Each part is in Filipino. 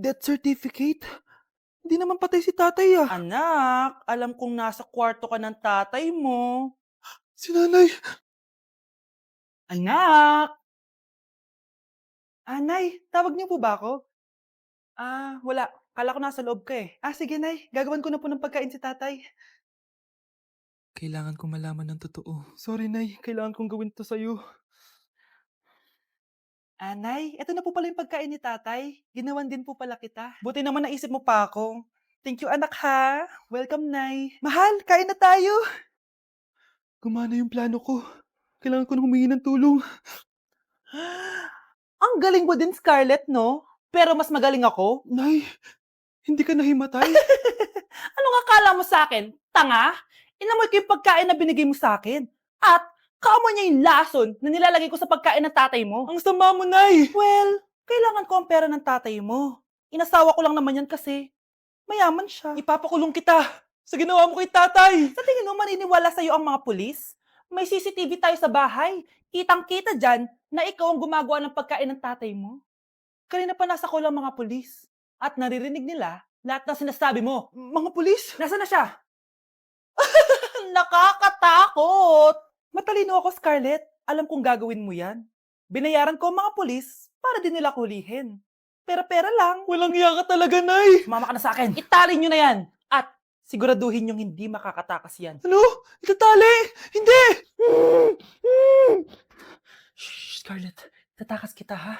Death certificate? Hindi naman patay si tatay ah. Anak, alam kong nasa kwarto ka ng tatay mo. Si nanay. Anak! Nay, tawag niyo po ba ako? Wala. Kala ko nasa loob ka eh. Sige, Nay. Gagawan ko na po ng pagkain si tatay. Kailangan ko malaman ng totoo. Sorry, Nay. Kailangan kong gawin to sa'yo. Nay, eto na po pala yung pagkain ni tatay. Ginawan din po pala kita. Buti naman naisip mo pa ako. Thank you, anak ha. Welcome, Nay. Mahal, kain na tayo. Gumana yung plano ko. Kailangan ko na humingi ng tulong. Ang galing mo din, Scarlett, no? Pero mas magaling ako. Nay, hindi ka nahimatay? Anong akala mo sa akin? Tanga? Inamoy ko yung pagkain na binigay mo sa akin. At kaamoy niya yung lason na nilalagay ko sa pagkain ng tatay mo. Ang sama mo, Nay! Well, kailangan ko ang pera ng tatay mo. Inasawa ko lang naman yan kasi mayaman siya. Ipapakulong kita sa ginawa mo kay tatay. Sa tingin mo maniniwala sa'yo ang mga pulis? May CCTV tayo sa bahay. Kitang-kita dyan na ikaw ang gumagawa ng pagkain ng tatay mo. Kanina pa nasa kulang mga pulis. At naririnig nila lahat ng sinasabi mo. Mga pulis? Nasaan na siya? Nakakatakot! Matalino ako, Scarlett. Alam kong gagawin mo yan. Binayaran ko ang mga pulis para din nila kulihin. Pera-pera lang. Walang iya ka talaga, Nay! Sumama ka na sa akin. Itali nyo na yan. At siguraduhin yung hindi makakatakas yan. Ano? Itatali! Hindi! Shh, Scarlett. Tatakas kita, ha?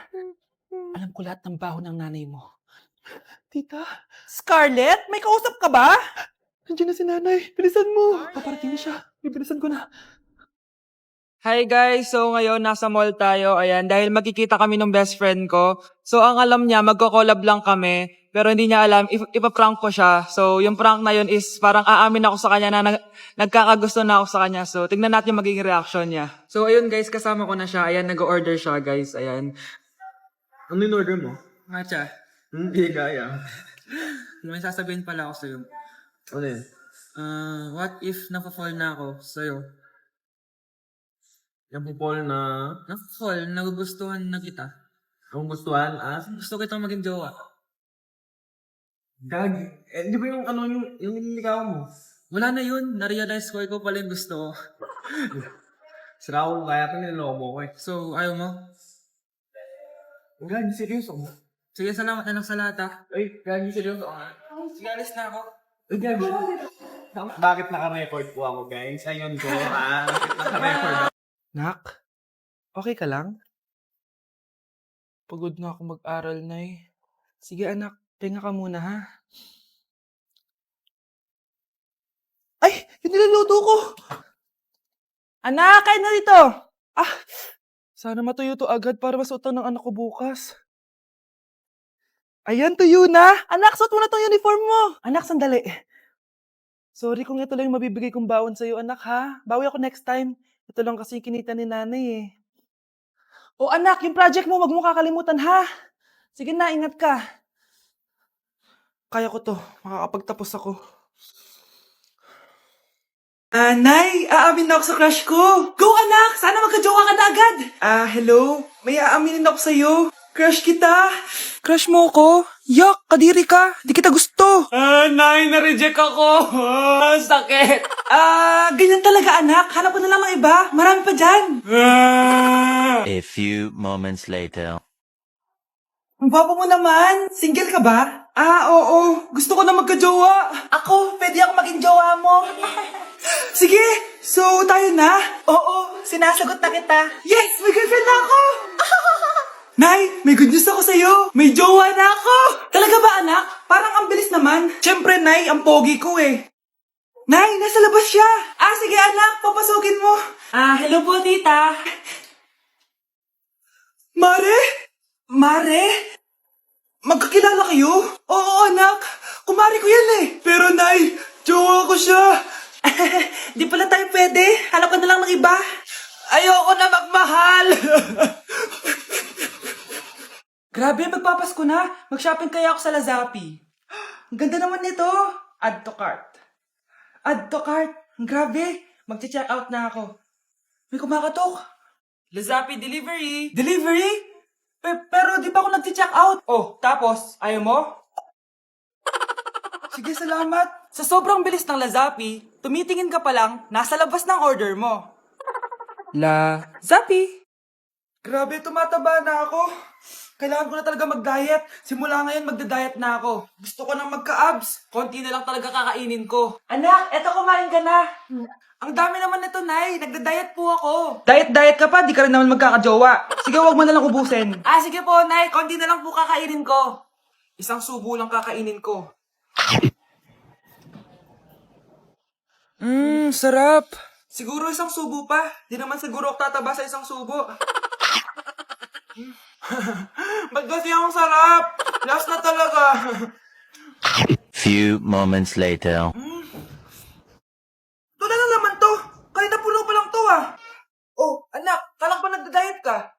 Alam ko lahat ng baho ng nanay mo. Tita, Scarlett, may kausap ka ba? nandiyan na si nanay. Bilisan mo! Paparating na siya. Bibilisan ko na. Hi guys! So ngayon nasa mall tayo, ayan, dahil magkikita kami ng best friend ko. So ang alam niya, magko-collab lang kami, pero hindi niya alam, ipaprank ko siya. So yung prank na yun is parang aamin ako sa kanya na nagkakagusto na ako sa kanya. So tignan natin yung magiging reaction niya. So ayun guys, kasama ko na siya, ayan, nag-order siya guys, ayan. Ano yung order mo? Matcha, Hindi kaya. may sasabihin pala ako sa'yo. Ano yun? What if napafall na ako sa'yo? Yung people na Napafall, nagugustuhan na kita. ang gustuhan as Gusto kitang maging jowa. gag. Di ba yung ano yung nililigaw mo? Wala na yun, na-realize ko, ikaw pala yung gusto ko. Sira ko kaya ito niloloko mo ko eh. So, ayaw mo? Gag, seryoso mo? Sige, salamat na lang sa lahat ah. Ay, gag, seryoso ka. Sige, alis na ako. Ay, gag. Bakit naka-record po ako, guys? Ayun ko, ha? Bakit naka-record ako? Nak, okay ka lang? Pagod na ako mag-aral, Nay. Sige anak, pahinga ka muna ha. Ay! Yung niluluto ko! Anak, kain na dito! Sana matuyo to agad para masuotan ng anak ko bukas. Ayan, tuyo na! Anak, suot mo na tong uniform mo! Anak, sandali. Sorry kung ito lang yung mabibigay kong baon sa'yo, anak ha. Bawi ako next time. Ito lang kasi yung kinita ni nanay eh. O anak, yung project mo, wag mo kakalimutan ha. Sige na, ingat ka. Kaya ko to, makakapagtapos ako. Nay, aamin na ako sa crush ko. Go anak, sana magka-jowa ka na agad. Hello? May aaminin ako sa'yo. Crush kita. Crush mo ko? Yak, kadiri ka. Di kita gusto. Nay, na-reject ako. Sakit. Ganyan talaga anak. Hanap ko na lang ng iba. Marami pa dyan. A few moments later. Ang gwapo mo naman. Single ka ba? Oo. Gusto ko na magka-jowa. Ako, pwede ako maging jowa mo. Sige, so tayo na? Oo, sinasagot na kita. Yes, may girlfriend na ako. Nay, may good news ako sa'yo. May jowa na ako. Talaga ba anak? Parang ang bilis naman. Siyempre, Nay, ang pogi ko eh. Nay, nasa labas siya. Sige anak, papasukin mo. Hello po tita. Mare? Mare? Magkakilala kayo? Oo, anak. Kumari ko yan eh. Pero, Nay, jowa ko siya. Di pala tayo pwede. Hanap ka na lang ng iba. Ayoko na magmahal. Grabe, magpapasko na. Mag-shopping kaya ako sa Lazapi. Ang ganda naman nito. Add to cart. Add to cart. Grabe. Mag-check out na ako. May kumakatok. Lazapi delivery. Delivery? Pero di pa ako nag-check out. Oh, tapos, ayaw mo? Sige, salamat. Sa sobrang bilis ng Lazapi, tumitingin ka pa lang, nasa labas ng order mo. Lazapi! Grabe, tumataba na ako. Kailangan ko na talaga mag-diet. Simula ngayon, magda-diet na ako. Gusto ko nang magka-abs. Konti na lang talaga kakainin ko. Anak, eto kumain ka na. Ang dami naman nito, Nay. Nagda-diet po ako. Diet ka pa, di ka rin naman magkakajowa. Sige, wag mo na lang ubusin. Ah, sige po, Nay. Konti na lang po kakainin ko. Isang subo lang kakainin ko. Sarap. Siguro isang subo pa. Di naman siguro ako tataba sa isang subo. Ba't kasi ang sarap? Last na talaga. Few moments later. Ito na naman to. Kanina puno pa lang to ah. Oh, anak, kalak ba nagda-diet ka?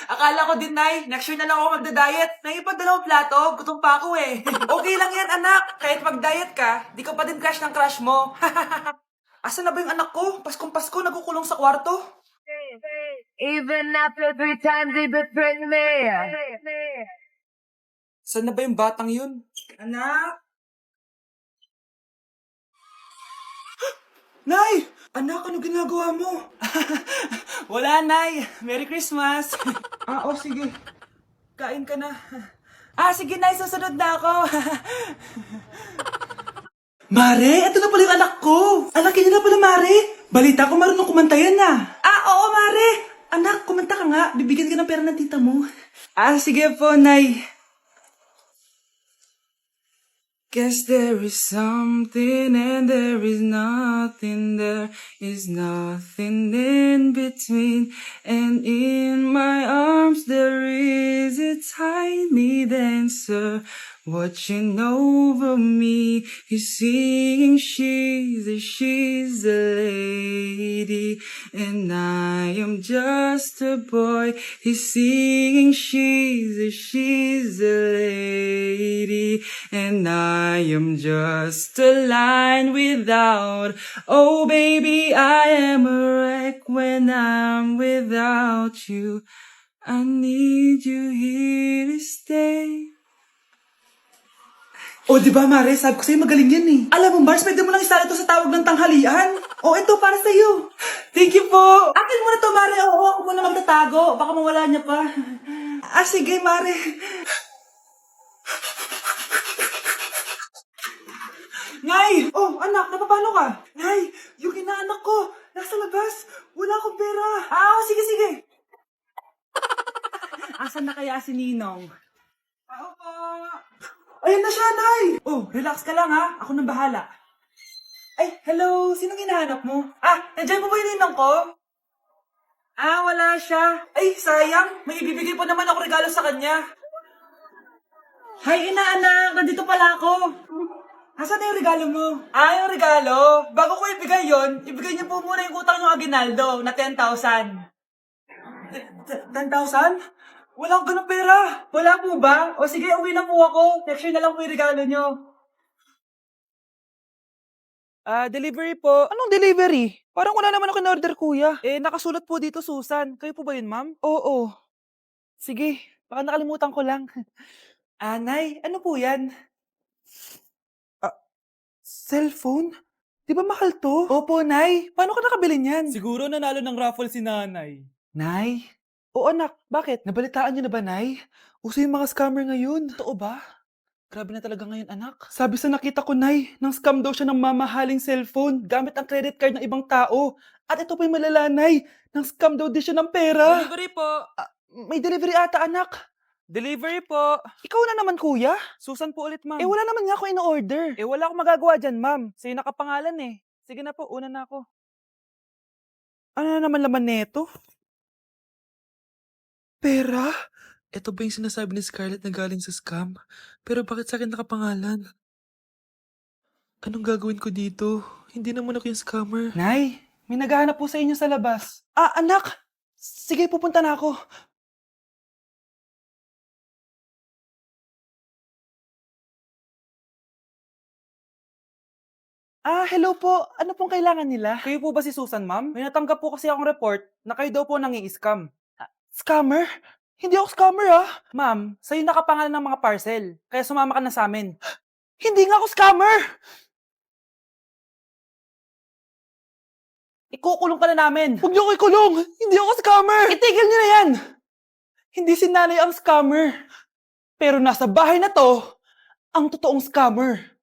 Akala ko din, Nay. Next year na lang ako magda-diet. Naipag dalawang plato, gutom pa ako eh. Okay lang yan, anak. Kahit mag-diet ka, di ka pa din crush ng crush mo. Asan na ba yung anak ko? Paskong Pasko, nagkukulong sa kwarto. Even after 3 times he betrayed me. Saan na ba yung batang yun? Anak? Nay! Anak, ano ginagawa mo? Wala, Nay. Merry Christmas. Sige. Kain ka na. Sige, Nay. Susunod na ako. Mare, ito na pala yung anak ko. Anak niya na pala, Mare. Balita ko marunong kumanta yan ah. Oo, Mare. Anak, kumanta ka nga. Bibigyan ka ng pera ng tita mo. Sige po, Nay. Guess there is something and there is nothing. There is nothing in between. And in my arms there is a tiny dancer watching over me. He's singing, she's a lady, and I am just a boy. He's singing, she's a lady, and I am just a line without. Oh baby, I am a wreck when I'm without you. I need you here to stay. Di ba, Mare? Sabi ko sa'yo magaling yan eh. Alam mo, Mars, pwede mo lang isali ito sa tawag ng tanghalian. Ito para sa'yo. Thank you po! Akin mo na to, Mare. Ako muna magtatago. Baka mawala niya pa. Sige, Mare. Nay! Anak, napapano ka? Nay, yung inaanak ko, nasa labas. Wala akong pera. Sige. Asan na kaya si Ninong? Ako po! Ayun na siya, Nay. Relax ka lang ha. Ako nang bahala. Hello. Sinong hinahanap mo? Nandiyan mo ba yung ninong ko? Wala siya. Sayang. May ibibigay pa naman ako regalo sa kanya. Hay, inaanak. Nandito pala ako. Asan na yung regalo mo? Yung regalo? Bago ko ibigay yon, ibigay niyo po muna yung utang ng Aguinaldo na 10,000. 10,000? Wala akong ganong pera. Wala po ba? Sige, uwi na po ako. Next year na lang po yung regalo niyo. Delivery po. Anong delivery? Parang wala naman ako in-order, kuya. Nakasulat po dito, Susan. Kayo po ba yun, ma'am? Oo. Sige, baka nakalimutan ko lang. Nay, ano po yan? Cellphone? Di ba mahal to? Opo, Nay. Paano ka nakabili niyan? Siguro nanalo ng raffle si nanay. Nay? Oo, anak. Bakit? Nabalitaan niyo na ba, Nay? Uso yung mga scammer ngayon. Totoo ba? Grabe na talaga ngayon, anak. Sabi sa nakita ko, Nay, nang scam daw siya ng mamahaling cellphone gamit ang credit card ng ibang tao. At ito pa yung malala, Nay. Nang scam daw din siya ng pera. Delivery po. May delivery ata, anak. Delivery po. Ikaw na naman, kuya. Susan po ulit, ma'am. Wala naman nga ako in-order. Wala akong magagawa dyan, ma'am. Sa'yo nakapangalan eh. Sige na po, una na ako. Ano na naman laman neto? Pera? Ito ba yung sinasabi ni Scarlett na galing sa scam? Pero bakit sa akin nakapangalan? Anong gagawin ko dito? Hindi naman ako yung scammer. Nay, may naghahanap po sa inyo sa labas. Anak! Sige, pupunta na ako. Hello po. Ano pong kailangan nila? Kayo po ba si Susan, ma'am? May natanggap po kasi akong report na kayo daw po nangi-scam. Scammer? Hindi ako scammer ah. Ma'am, sa'yo nakapangalan ng mga parcel. Kaya sumama ka na sa amin. Hindi nga ako scammer! Ikukulong ka na namin. Huwag niyo ako ikulong! Hindi ako scammer! Itigil niyo na yan! Hindi si nanay ang scammer. Pero nasa bahay na to, ang totoong scammer.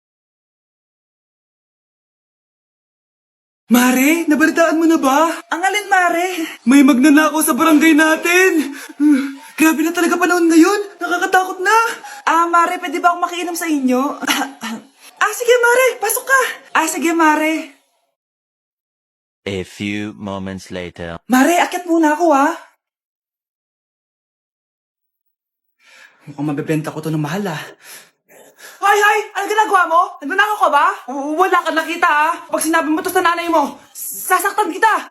Mare, nabalitaan mo na ba? Ang alin, Mare? May magnanakaw sa barangay natin. Grabe na talaga panahon ngayon. Nakakatakot na. Mare, pwede ba akong makiinom sa inyo? Sige, Mare. Pasok ka. Sige, Mare. A few moments later. Mare, akyat muna ako, Mukhang mabebenta ko to ng mahal, Hay! Ano ginagawa mo? Nagnanakaw ka ba? Wala ka nakita, Pag sinabi mo to sa nanay mo, sasaktan kita.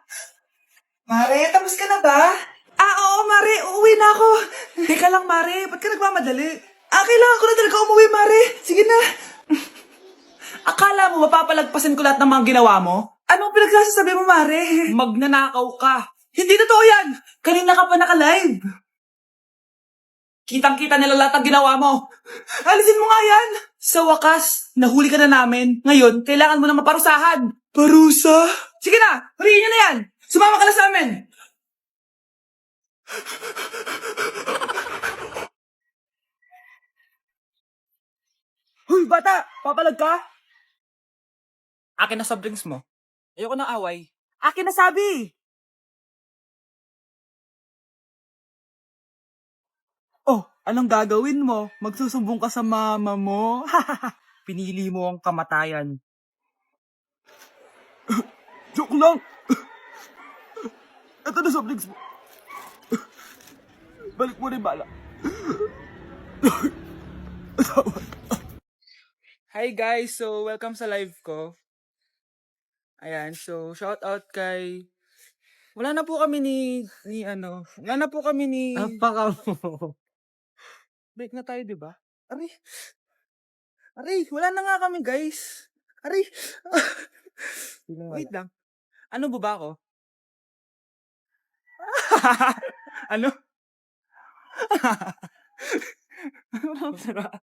Mare, tapos ka na ba? Oo, Mare. Uuwi na ako. Teka lang, Mare. Ba't ka nagmamadali? Kailangan ko na talaga umuwi, Mare. Sige na. Akala mo mapapalagpasan ko lahat ng mga ginawa mo? Anong pinagsasasabi mo, Mare? Magnanakaw ka. Hindi totoo yan. Kanina ka pa naka-live. Kitang-kita nila lahat ng ginawa mo. Alisin mo nga yan. Sa wakas, nahuli ka na namin. Ngayon, kailangan mo na maparusahan. Parusa? Sige na, huliin niyo na yan. Sumama ka na sa amin. Hoy, bata! Papalag ka? Akin na soft drinks mo. Ayoko ng away. Akin na sabi! Oh, anong gagawin mo? Magsusumbong ka sa mama mo? Pinili mo ang kamatayan. Joke lang! Ito na soft drinks mo. Balik mo rin bala. Hi guys, so welcome sa live ko. Ayan, so shout out kay... Wala na po kami wala na po kami ni... Apaka mo. Break na tayo, di ba? Aray, wala na nga kami, guys. Aray. Wait lang. Ano ba ako? Ano?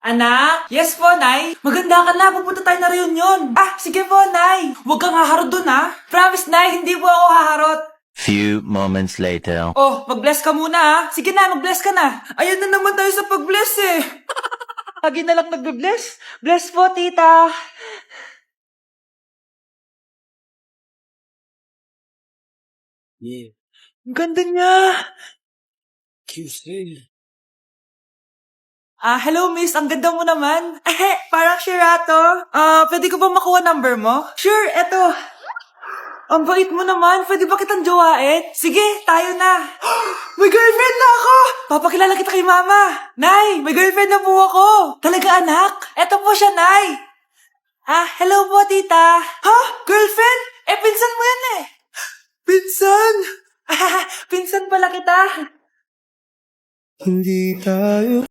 Anak? Yes po, Nay. Maganda ka na. Pupunta tayo na reunion. Sige po, Nay. Huwag kang haharot dun, Promise, Nay. Hindi po ako haharot. Few moments later. Oh, mag-bless ka muna, Sige na, mag-bless ka na. Ayun na naman tayo sa pag-bless, Lagi na lang nagbe-bless. Bless po, tita. Yeah. Ang ganda niya. QC. Hello, miss. Ang ganda mo naman. Parang Shirato. Pwede ko ba makuha number mo? Sure, eto. Ang bait mo naman. Pwede ba kitang jowain? Sige, tayo na. May girlfriend na ako! Papakilala kita kay mama. Nay, may girlfriend na po ako. Talaga, anak? Eto po siya, Nay. Hello po, tita. Girlfriend? Pinsan mo yan Pinsan? Pinsan pala kita. Hindi tayo